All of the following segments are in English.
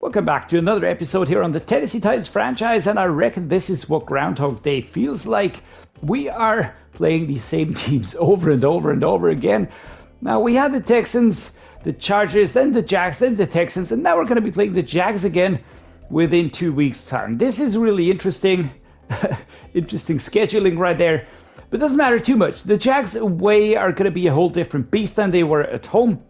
Welcome back to another episode here on the Tennessee Titans franchise, and I reckon this is what Groundhog Day feels like. We are playing the same teams over and over and over again. Now, we had the Texans, the Chargers, then the Jags, then the Texans, and now we're going to be playing the Jags again within 2 weeks' time. This is really interesting. Interesting scheduling right there. But it doesn't matter too much. The Jags away are going to be a whole different beast than they were at home.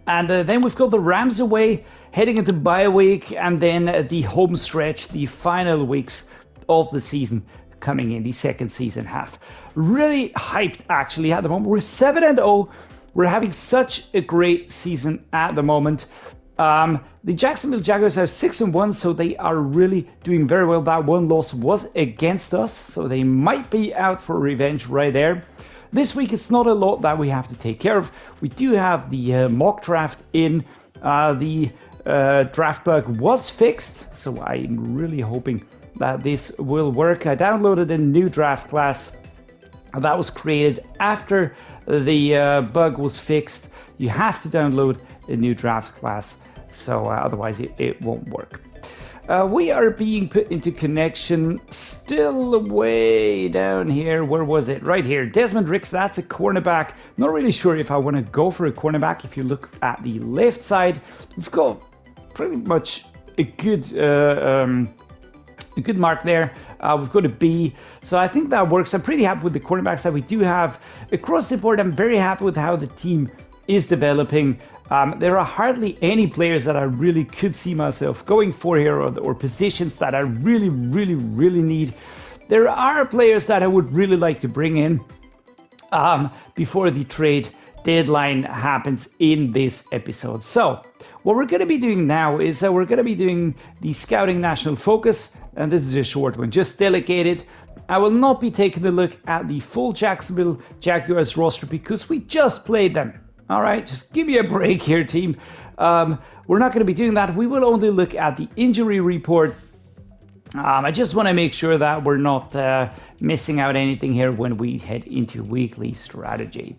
And then we've got the Rams away, heading into bye week, and then the home stretch, the final weeks of the season coming in, the second season half. Really hyped, actually, at the moment. We're 7-0. We're having such a great season at the moment. The Jacksonville Jaguars are 6-1, so they are really doing very well. That one loss was against us, so they might be out for revenge right there. This week, it's not a lot that we have to take care of. We do have the mock draft in. The draft bug was fixed, so I'm really hoping that this will work. I downloaded a new draft class that was created after the bug was fixed. You have to download a new draft class, so otherwise it won't work. We are being put into connection still way down here. Where was it? Right here. Desmond Ricks, that's a cornerback. Not really sure if I want to go for a cornerback. If you look at the left side, we've got pretty much a good mark there. We've got a B, so I think that works. I'm pretty happy with the cornerbacks that we do have. Across the board, I'm very happy with how the team is developing. There are hardly any players that I really could see myself going for here, or positions that I really need. There are players that I would really like to bring in before the trade deadline happens in this episode. So what we're going to be doing now is we're going to be doing the Scouting National Focus, and this is a short one, just delegated. I will not be taking a look at the full Jacksonville Jaguars roster because we just played them. All right, just give me a break here, team. We're not going to be doing that. We will only look at the injury report. I just want to make sure that we're not missing out anything here when we head into weekly strategy.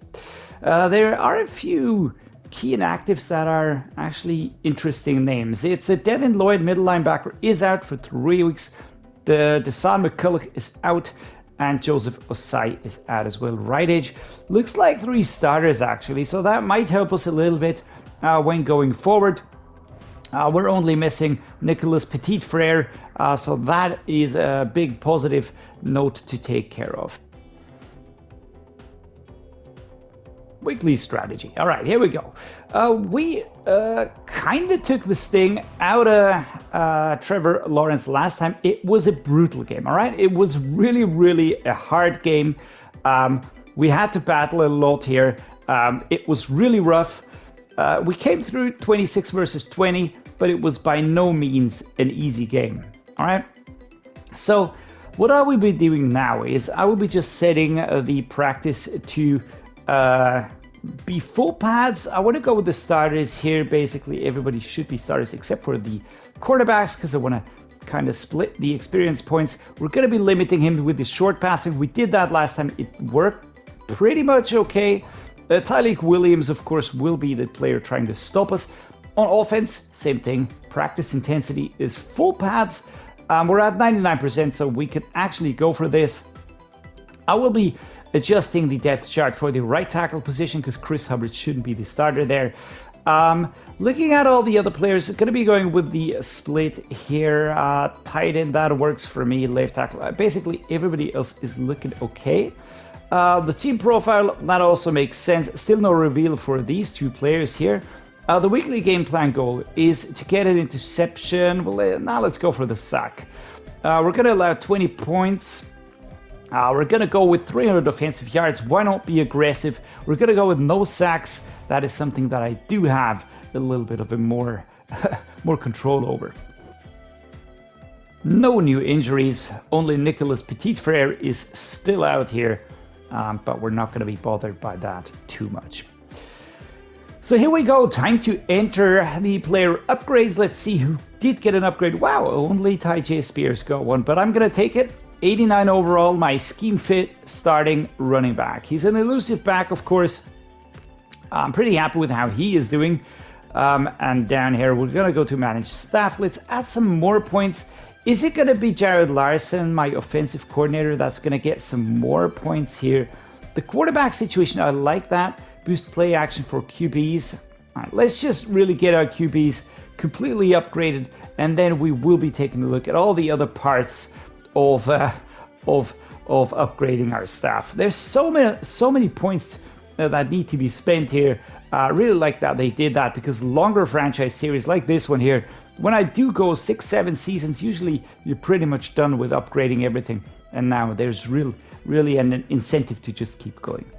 There are a few key inactives that are actually interesting names. It's a Devin Lloyd, middle linebacker, is out for 3 weeks. The Deshaun McCulloch is out. And Joseph Osai is out as well. Right edge looks like 3 starters actually, so that might help us a little bit when going forward. We're only missing Nicholas Petit-Frere, so that is a big positive note to take care of. Weekly strategy. All right, here we go. We kind of took the sting out of Trevor Lawrence last time. It was a brutal game, all right? It was really a hard game. We had to battle a lot here. It was really rough. We came through 26 versus 20, but it was by no means an easy game, all right? So what I will be doing now is I will be just setting the practice to be full pads. I want to go with the starters here. Basically, everybody should be starters except for the quarterbacks because I want to kind of split the experience points. We're going to be limiting him with the short passing. We did that last time. It worked pretty much okay. Tyjae Williams, of course, will be the player trying to stop us. On offense, same thing. Practice intensity is full pads. We're at 99%, so we can actually go for this. I will be adjusting the depth chart for the right tackle position because Chris Hubbard shouldn't be the starter there. Looking at all the other players, going to be going with the split here. Tight end, that works for me. Left tackle, basically everybody else is looking okay. The team profile, that also makes sense. Still no reveal for these 2 players here. The weekly game plan goal is to get an interception. Well, now let's go for the sack. We're going to allow 20 points. We're going to go with 300 offensive yards. Why not be aggressive? We're going to go with no sacks. That is something that I do have a little bit of a more control over. No new injuries. Only Nicholas Petit-Frere is still out here, but we're not going to be bothered by that too much. So here we go. Time to enter the player upgrades. Let's see who did get an upgrade. Wow, only Tyjae Spears got one, but I'm going to take it. 89 overall, my scheme fit starting running back. He's an elusive back, of course. I'm pretty happy with how he is doing. And down here, we're going to go to manage staff. Let's add some more points. Is it going to be Jared Larson, my offensive coordinator, that's going to get some more points here? The quarterback situation, I like that. Boost play action for QBs. All right, let's just really get our QBs completely upgraded, and then we will be taking a look at all the other parts of upgrading our staff. There's so many points that need to be spent here. I really like that they did that, because longer franchise series like this one here, when I do go 6-7 seasons, usually you're pretty much done with upgrading everything, and now there's really an incentive to just keep going.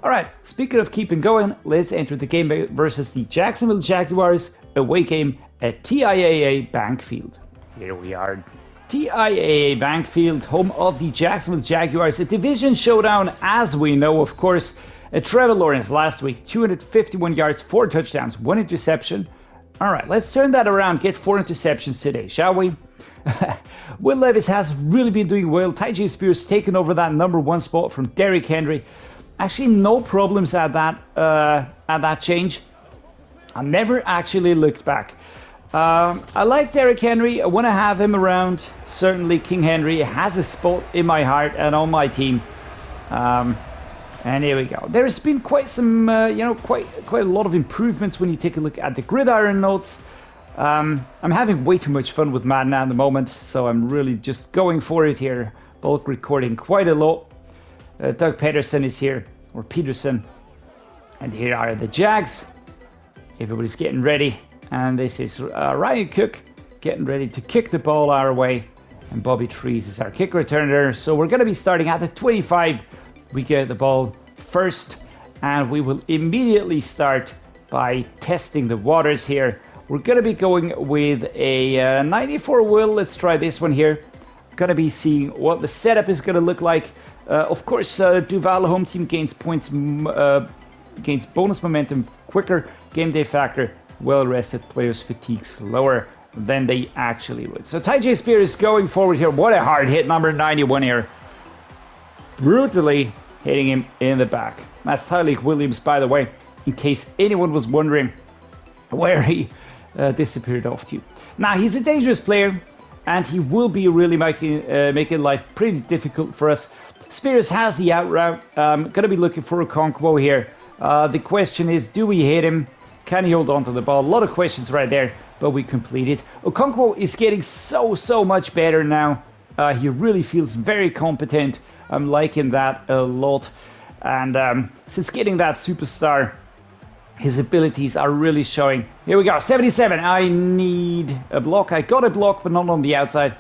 All right, speaking of keeping going, let's enter the game versus the Jacksonville Jaguars, away game at TIAA Bank Field. Here we are, TIAA Bank Field, home of the Jacksonville Jaguars, a division showdown, as we know, of course. Trevor Lawrence last week, 251 yards, 4 touchdowns, 1 interception. All right, let's turn that around, get 4 interceptions today, shall we? Will Levis has really been doing well. Tyjae Spears taking over that #1 spot from Derrick Henry. Actually, no problems at that change. I never actually looked back. I like Derrick Henry. I want to have him around. Certainly, King Henry has a spot in my heart and on my team. And here we go. There's been quite some, quite a lot of improvements when you take a look at the gridiron notes. I'm having way too much fun with Madden at the moment, so I'm really just going for it here. Bulk recording quite a lot. Doug Peterson is here, or Peterson. And here are the Jags. Everybody's getting ready. And this is Ryan Cook getting ready to kick the ball our way. And Bobby Trees is our kick returner. So we're going to be starting at the 25. We get the ball first. And we will immediately start by testing the waters here. We're going to be going with a 94 Will. Let's try this one here. Going to be seeing what the setup is going to look like. Of course, Duval home team gains points, gains bonus momentum quicker, game day factor, well-rested players fatigues lower than they actually would. So Tyjae Spears going forward here. What a hard hit, number 91 here. Brutally hitting him in the back. That's Tyjae Williams, by the way, in case anyone was wondering where he disappeared off to. Now, he's a dangerous player, and he will be really making life pretty difficult for us. Spears has the out route. Going to be looking for Okonkwo here. The question is, do we hit him? Can he hold on to the ball? A lot of questions right there, but we complete it. Okonkwo is getting so much better now. He really feels very competent. I'm liking that a lot. And since getting that superstar, his abilities are really showing. Here we go, 77. I need a block. I got a block, but not on the outside.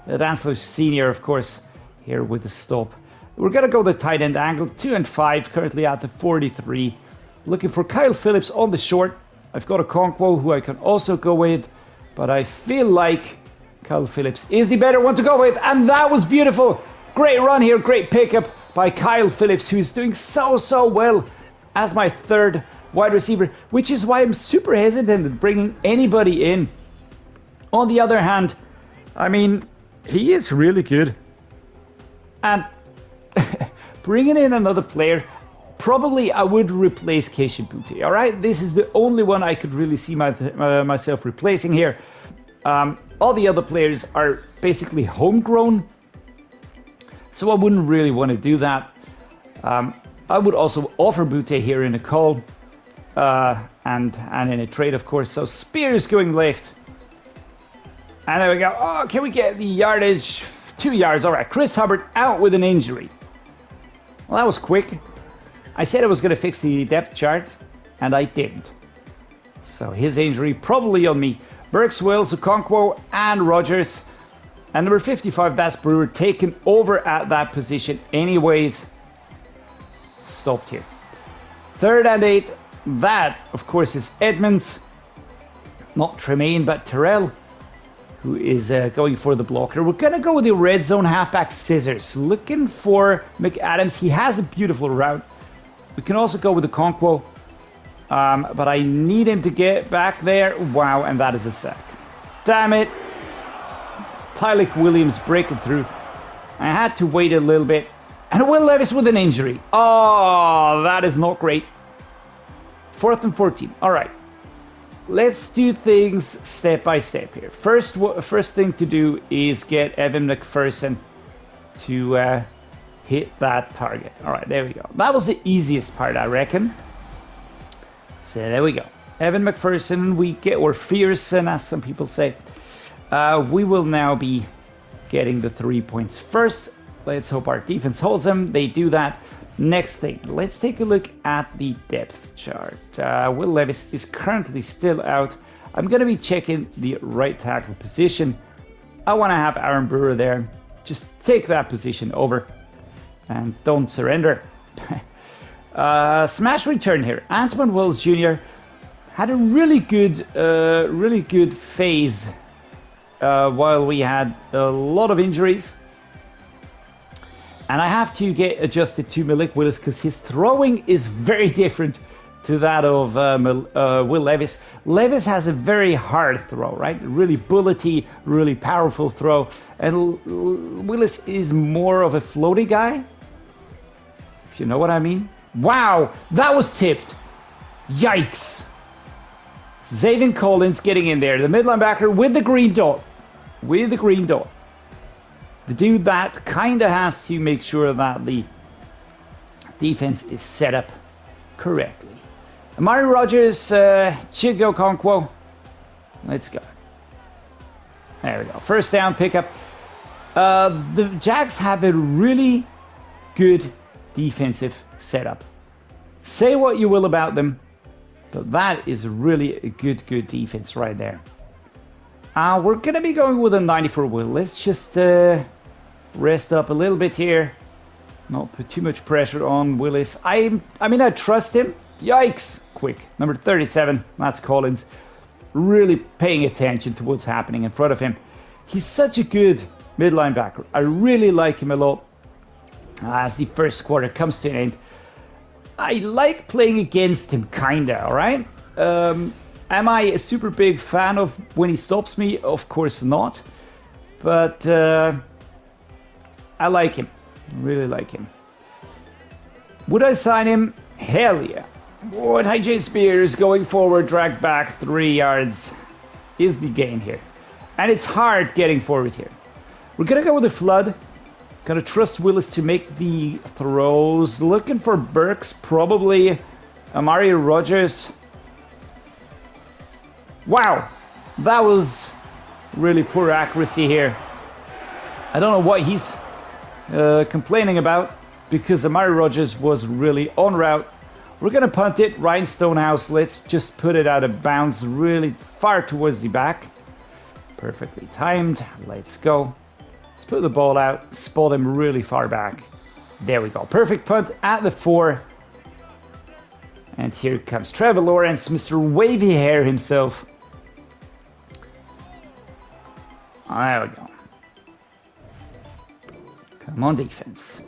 Dansler Senior, of course, here with the stop. We're going to go the tight end angle, 2 and 5, currently at the 43. Looking for Kyle Phillips on the short. I've got Okonkwo, who I can also go with, but I feel like Kyle Phillips is the better one to go with, and that was beautiful. Great run here, great pickup by Kyle Phillips, who's doing so well as my third wide receiver, which is why I'm super hesitant at bringing anybody in. On the other hand, I mean, he is really good. And bringing in another player, probably I would replace Keisha Butte. All right, this is the only one I could really see myself replacing here. All the other players are basically homegrown, so I wouldn't really want to do that. I would also offer Butte here in a call and in a trade, of course. So Spears going left. And there we go. Oh, can we get the yardage? 2 yards. All right, Chris Hubbard out with an injury. Well, that was quick. I said I was going to fix the depth chart, and I didn't. So his injury probably on me. Burks, Wills, Okonkwo, and Rodgers. And number 55, that's Brewer, taken over at that position anyways. Stopped here. 3rd and 8. That, of course, is Edmonds. Not Tremaine, but Terrell, who is going for the blocker. We're going to go with the red zone halfback scissors. Looking for McAdams. He has a beautiful route. We can also go with the Okonkwo. But I need him to get back there. Wow, and that is a sack. Damn it. Tyjae Williams breaking through. I had to wait a little bit. And Will Levis with an injury. Oh, that is not great. 4th and 14. All right. let's do things step by step here. First thing to do is get Evan McPherson to hit that target. All right, there we go. That was the easiest part, I reckon. So there we go. Evan McPherson, or Fearson, as some people say. We will now be getting the 3 points first. Let's hope our defense holds them. They do that. Next thing, let's take a look at the depth chart. Will Levis is currently still out. I'm going to be checking the right tackle position. I want to have Aaron Brewer there. Just take that position over and don't surrender. Smash return here. Antwane Wells Jr. had a really good phase while we had a lot of injuries. And I have to get adjusted to Malik Willis because his throwing is very different to that of Will Levis. Levis has a very hard throw, right? Really bullety, really powerful throw. And Willis is more of a floaty guy, if you know what I mean. Wow, that was tipped. Yikes. Xavier Collins getting in there. The mid linebacker with the green dot. With the green dot. The dude that kind of has to make sure that the defense is set up correctly. Amari Rodgers, CHIG OKONKWO. Let's go. There we go. First down pickup. The Jags have a really good defensive setup. Say what you will about them, but that is really a good defense right there. We're going to be going with a 94 Will. Let's just rest up a little bit here. Not put too much pressure on Willis. I mean, I trust him. Yikes. Quick. Number 37. That's Collins. Really paying attention to what's happening in front of him. He's such a good mid linebacker. I really like him a lot. As the first quarter comes to an end, I like playing against him, kinda, alright? Am I a super big fan of when he stops me? Of course not. But I like him. Really like him. Would I sign him? Hell yeah. Boy, Tyjae Spears going forward, dragged back 3 yards is the gain here. And it's hard getting forward here. We're going to go with the flood. Gonna trust Willis to make the throws. Looking for Burks, probably Amari Rodgers. Wow, that was really poor accuracy here. I don't know what he's complaining about because Amari Rodgers was really en route. We're gonna punt it. Ryan Stonehouse, let's just put it out of bounds really far towards the back. Perfectly timed. Let's go. Let's put the ball out, spot him really far back. There we go. Perfect punt at the 4. And here comes Trevor Lawrence, Mr. Wavy Hair himself. There we go. Come on, defense.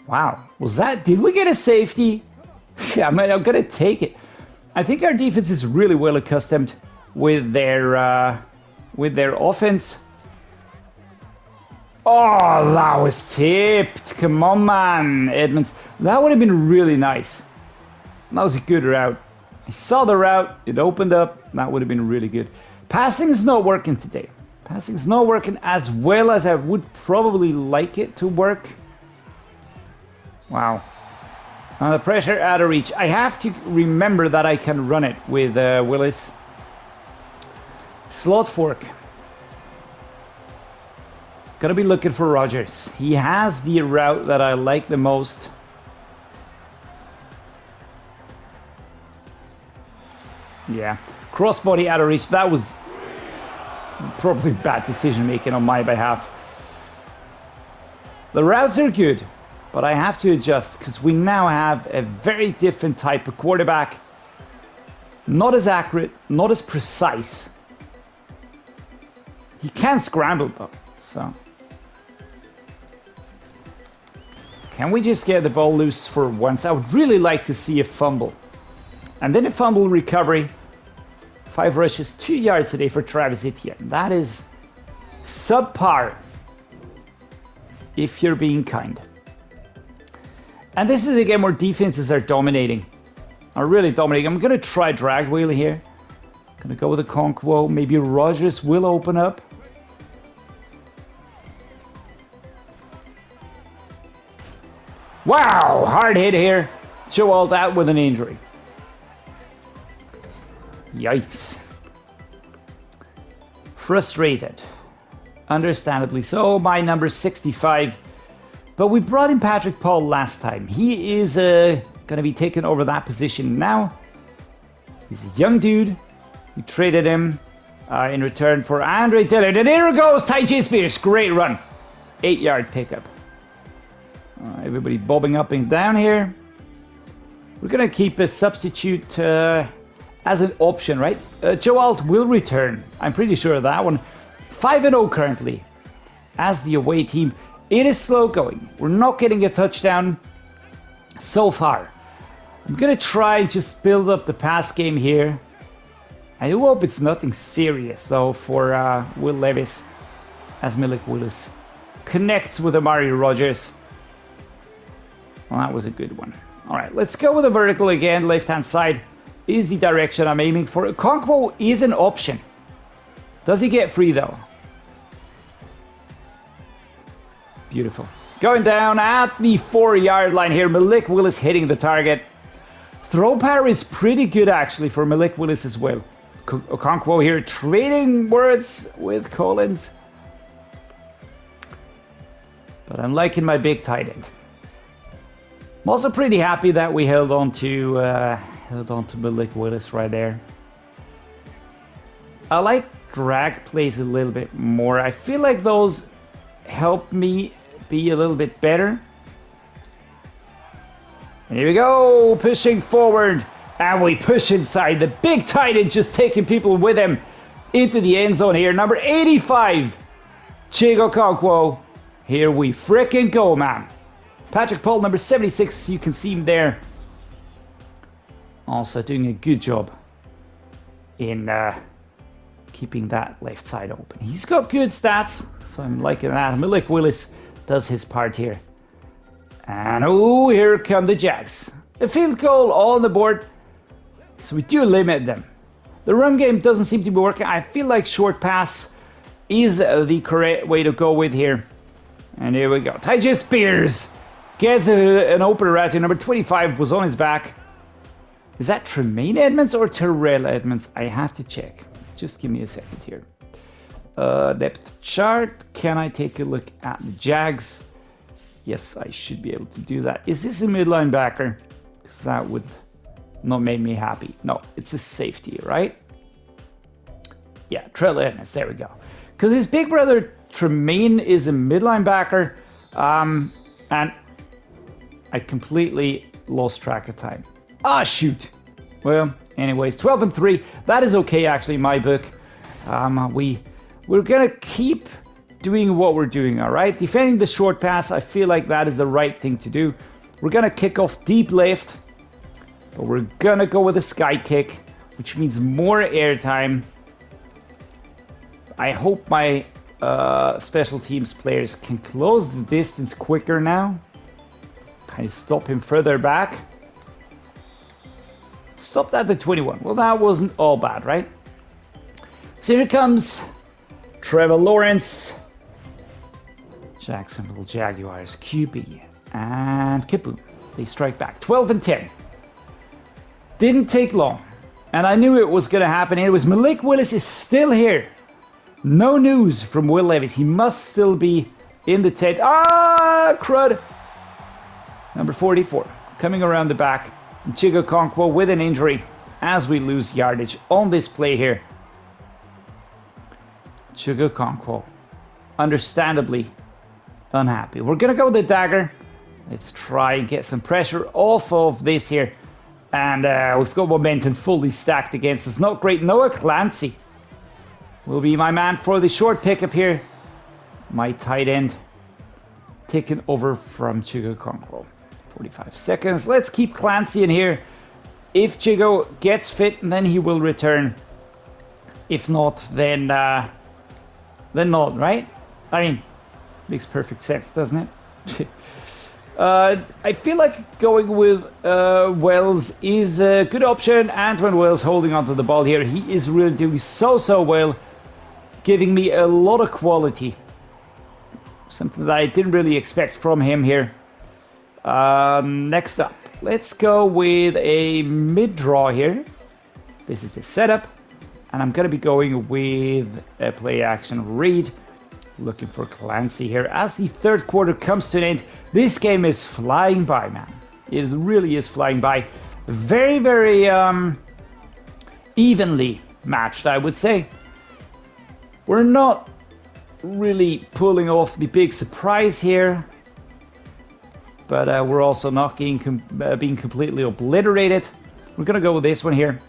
Wow. Was that... Did we get a safety? Yeah, I'm going to take it. I think our defense is really well accustomed with their offense. Oh, that was tipped. Come on, man. Edmonds. That would have been really nice. That was a good route. I saw the route. It opened up. That would have been really good. Passing is not working today. Passing is not working as well as I would probably like it to work. Wow. The pressure out of reach. I have to remember that I can run it with Willis. Slot fork. Gonna be looking for Rodgers. He has the route that I like the most. Yeah. Crossbody out of reach. That was probably bad decision making on my behalf. The routes are good, but I have to adjust because we now have a very different type of quarterback. Not as accurate, not as precise. He can scramble though, so. Can we just get the ball loose for once? I would really like to see a fumble. And then a fumble recovery. 5 rushes, 2 yards today for Travis Etienne. That is subpar, if you're being kind. And this is a game where defenses are dominating. are really dominating. I'm going to try drag wheel here. Going to go with Okonkwo. Maybe Rodgers will open up. Wow, hard hit here. Joel out with an injury. Yikes. Frustrated. Understandably so, my number 65. But we brought in Patrick Paul last time. He is going to be taking over that position now. He's a young dude. We traded him in return for Andre Dillard. And here goes Tyjae Spears. Great run. 8-yard pickup. Everybody bobbing up and down here. We're going to keep a substitute as an option, right? Joel will return. I'm pretty sure of that one. 5-0 currently as the away team. It is slow going. We're not getting a touchdown so far. I'm going to try and just build up the pass game here. I do hope it's nothing serious, though, for Will Levis as Malik Willis connects with Amari Rodgers. Well, that was a good one. All right, let's go with a vertical again. Left-hand side is the direction I'm aiming for. Okonkwo is an option. Does he get free, though? Beautiful. Going down at the 4-yard line here. Malik Willis hitting the target. Throw power is pretty good, actually, for Malik Willis as well. Okonkwo here trading words with Collins. But I'm liking my big tight end. I'm also pretty happy that we held on to Malik Willis right there. I like drag plays a little bit more. I feel like those help me be a little bit better. And here we go, pushing forward, and we push inside. The big tight end just taking people with him into the end zone here. Number 85, CHIG OKONKWO. Here we frickin' go, man. Patrick Paul, number 76, you can see him there. Also doing a good job in keeping that left side open. He's got good stats, so I'm liking that. Malik Willis does his part here. And oh, here come the Jags. A field goal on the board, so we do limit them. The run game doesn't seem to be working. I feel like short pass is the correct way to go with here. And here we go. Tyjae Spears gets an open route here. Number 25 was on his back. Is that Tremaine Edmonds or Terrell Edmonds? I have to check. Just give me a second here. Depth chart. Can I take a look at the Jags? Yes, I should be able to do that. Is this a midline backer? Because that would not make me happy. No, it's a safety, right? Yeah, Treylon Edmonds. There we go. Because his big brother Tremaine is a midline backer. And I completely lost track of time. Ah, shoot. Well, anyways, 12-3. That is okay, actually, in my book. We're going to keep doing what we're doing, all right? Defending the short pass, I feel like that is the right thing to do. We're going to kick off deep left, but we're going to go with a sky kick, which means more air time. I hope my special teams players can close the distance quicker now. Kind of stop him further back. Stopped at the 21. Well, that wasn't all bad, right? So here comes Trevor Lawrence. Jacksonville Jaguars QB. And kaboom. They strike back. 12-10. Didn't take long. And I knew it was going to happen. It was Malik Willis is still here. No news from Will Levis. He must still be in the tent. Ah, crud. Number 44. Coming around the back. CHIG OKONKWO with an injury as we lose yardage on this play here. CHIG OKONKWO, understandably unhappy. We're going to go with the dagger. Let's try and get some pressure off of this here. And we've got momentum fully stacked against us. Not great. Noah Clancy will be my man for the short pickup here. My tight end taken over from CHIG OKONKWO. 45 seconds. Let's keep Clancy in here. If Chigo gets fit, then he will return. If not, then not, right? I mean, makes perfect sense, doesn't it? I feel like going with Wells is a good option. Antwane Wells holding onto the ball here. He is really doing so well, giving me a lot of quality. Something that I didn't really expect from him here. Next up, let's go with a mid-draw here. This is the setup. And I'm going to be going with a play-action read. Looking for Clancy here. As the third quarter comes to an end, this game is flying by, man. It really is flying by. Very, very evenly matched, I would say. We're not really pulling off the big surprise here. But we're also not being completely obliterated. We're going to go with this one here.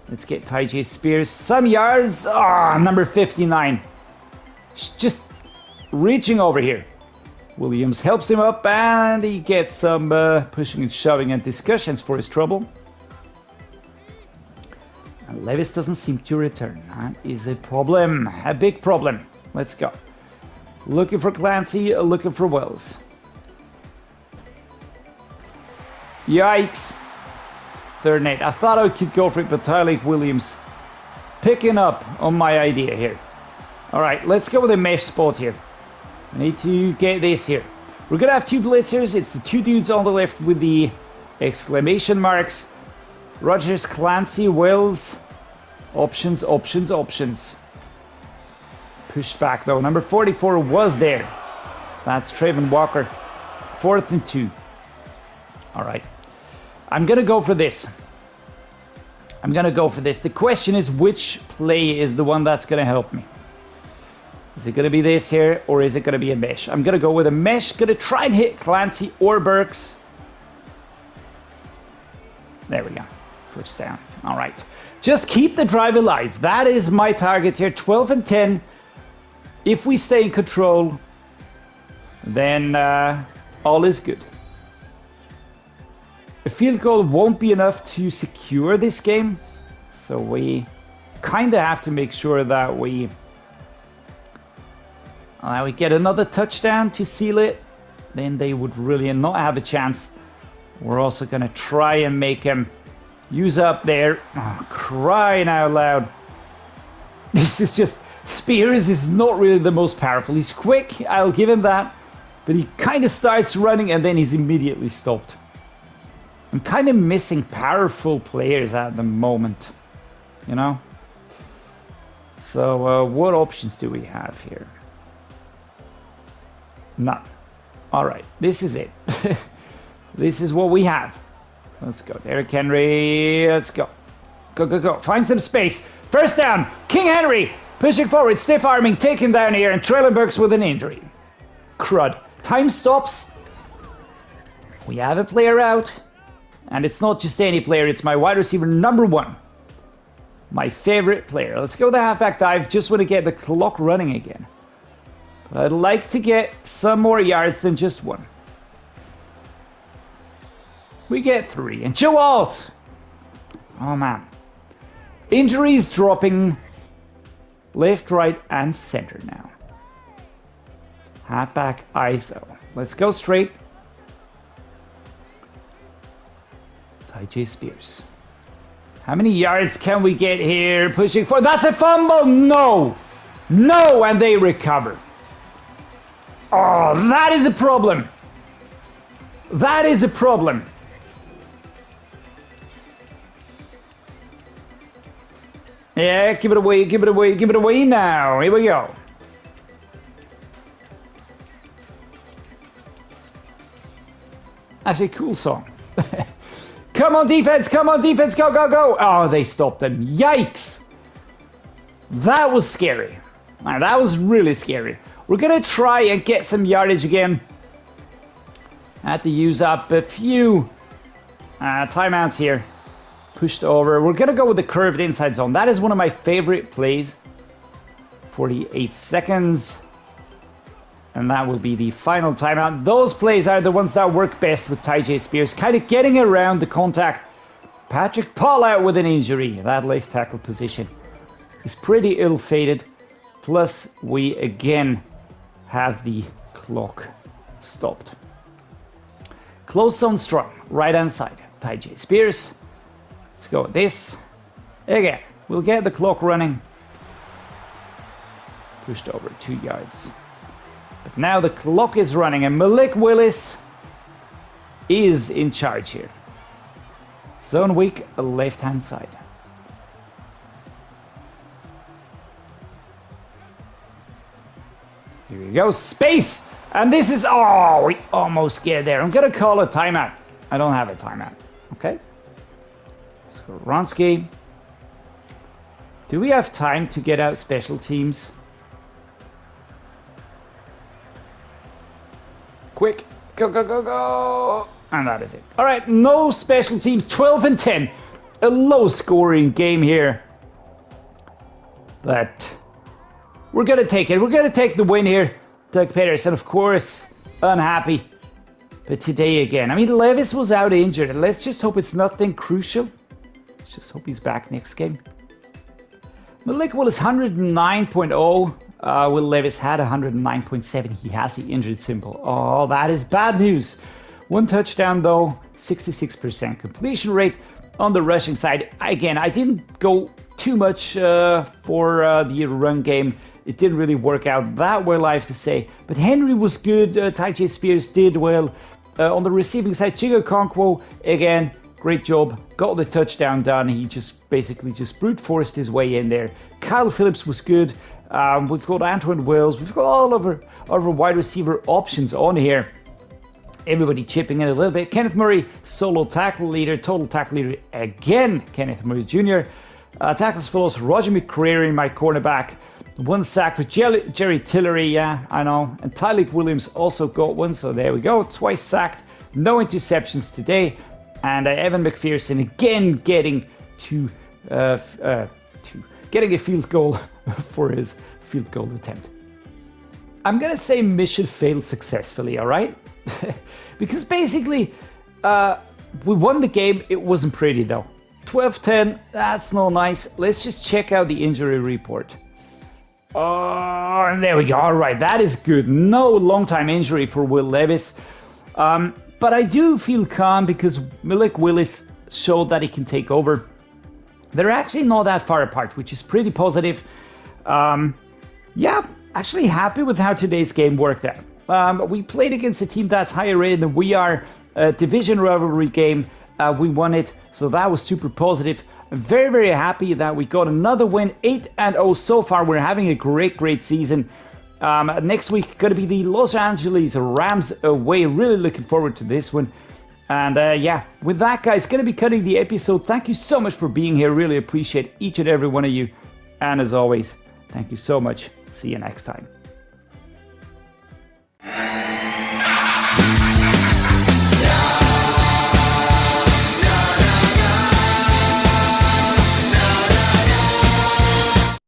Let's get Tyjae Spears some yards. Number 59. Just reaching over here. Williams helps him up and he gets some pushing and shoving and discussions for his trouble. And Levis doesn't seem to return. That is a problem. A big problem. Let's go. Looking for Clancy, looking for Wells. Yikes. Third and 8. I thought I could go for it, but Tyjae Williams picking up on my idea here. Alright, let's go with a mesh spot here. I need to get this here. We're going to have two blitzers. It's the two dudes on the left with the exclamation marks. Rodgers, Clancy, Wells. Options, options, options. Pushed back though. Number 44 was there. That's Trayvon Walker. 4th and 2. Alright. I'm going to go for this. The question is, which play is the one that's going to help me? Is it going to be this here, or is it going to be a mesh? I'm going to go with a mesh. Going to try and hit Clancy or Burks. There we go. First down. All right. Just keep the drive alive. That is my target here. 12 and 10. If we stay in control, then all is good. A field goal won't be enough to secure this game. So we kind of have to make sure that we get another touchdown to seal it. Then they would really not have a chance. We're also going to try and make him use up there. Oh, crying out loud. This is just... Spears is not really the most powerful. He's quick, I'll give him that. But he kind of starts running and then he's immediately stopped. I'm kind of missing powerful players at the moment. You know? So, what options do we have here? None. Alright, this is it. This is what we have. Let's go. Derrick Henry. Let's go. Go, go, go. Find some space. First down. King Henry. Pushing forward. Stiff arming. Taken down here. And Treylon Burks with an injury. Crud. Time stops. We have a player out. And it's not just any player. It's my wide receiver number 1. My favorite player. Let's go the halfback dive. Just want to get the clock running again. But I'd like to get some more yards than just 1. We get 3. And Joe Alt! Oh, man. Injuries dropping left, right, and center now. Halfback ISO. Let's go straight. Tyjae Spears. How many yards can we get here? Pushing for... That's a fumble! No! No! And they recover. Oh, that is a problem. That is a problem. Yeah, give it away, give it away, give it away now. Here we go. Actually, cool song. Come on, defense, go, go, go. Oh, they stopped them. Yikes. That was scary. Man, that was really scary. We're going to try and get some yardage again. I had to use up a few timeouts here. Pushed over. We're going to go with the curved inside zone. That is one of my favorite plays. 48 seconds. And that will be the final timeout. Those plays are the ones that work best with Tyjae Spears. Kind of getting around the contact. Patrick Paul out with an injury. That left tackle position is pretty ill-fated. Plus, we again have the clock stopped. Close zone strong. Right hand side. Tyjae Spears. Let's go with this. Again, we'll get the clock running. Pushed over 2 yards. But now the clock is running and Malik Willis is in charge here. Zone weak, left hand side. Here we go, space! And this is, oh, we almost get there. I'm gonna call a timeout. I don't have a timeout, okay? Skoronski. Do we have time to get out special teams? Quick, go, go, go, go. And that is it. All right, no special teams, 12 and 10. A low scoring game here. But we're gonna take it. We're gonna take the win here. Doug Pedersen, of course, unhappy. But today again, I mean, Levis was out injured. Let's just hope it's nothing crucial. Let's just hope he's back next game. Malik Willis 109.0. Will Levis had 109.7. He has the injured symbol. Oh, that is bad news. 1 touchdown though, 66% completion rate on the rushing side. Again, I didn't go too much for the run game. It didn't really work out that well, I have to say. But Henry was good. Tyjae Spears did well. On the receiving side, CHIG OKONKWO, again, great job. Got the touchdown done. He just basically just brute forced his way in there. Kyle Phillips was good. We've got Antwane Wills. We've got all of our wide receiver options on here. Everybody chipping in a little bit. Kenneth Murray, solo tackle leader, total tackle leader again. Kenneth Murray Jr. Tackles for loss, Roger McCreary in my cornerback. 1 sack with Jerry Tillery, yeah, I know. And Tyjae Williams also got 1, so there we go. Twice sacked, no interceptions today. And Evan McPherson again getting getting a field goal for his field goal attempt. I'm gonna say mission failed successfully, all right? Because basically, we won the game. It wasn't pretty though. 12-10, that's not nice. Let's just check out the injury report. Oh, and there we go. All right, that is good. No long-time injury for Will Levis. But I do feel calm because Malik Willis showed that he can take over. They're actually not that far apart, which is pretty positive. Yeah, actually happy with how today's game worked out. We played against a team that's higher rated than we are. Division rivalry game. We won it, so that was super positive. I'm very, very happy that we got another win, 8-0 so far. We're having a great season. Next week, going to be the Los Angeles Rams away. Really looking forward to this one. And yeah, with that, guys, going to be cutting the episode. Thank you so much for being here. Really appreciate each and every one of you. And as always, thank you so much. See you next time.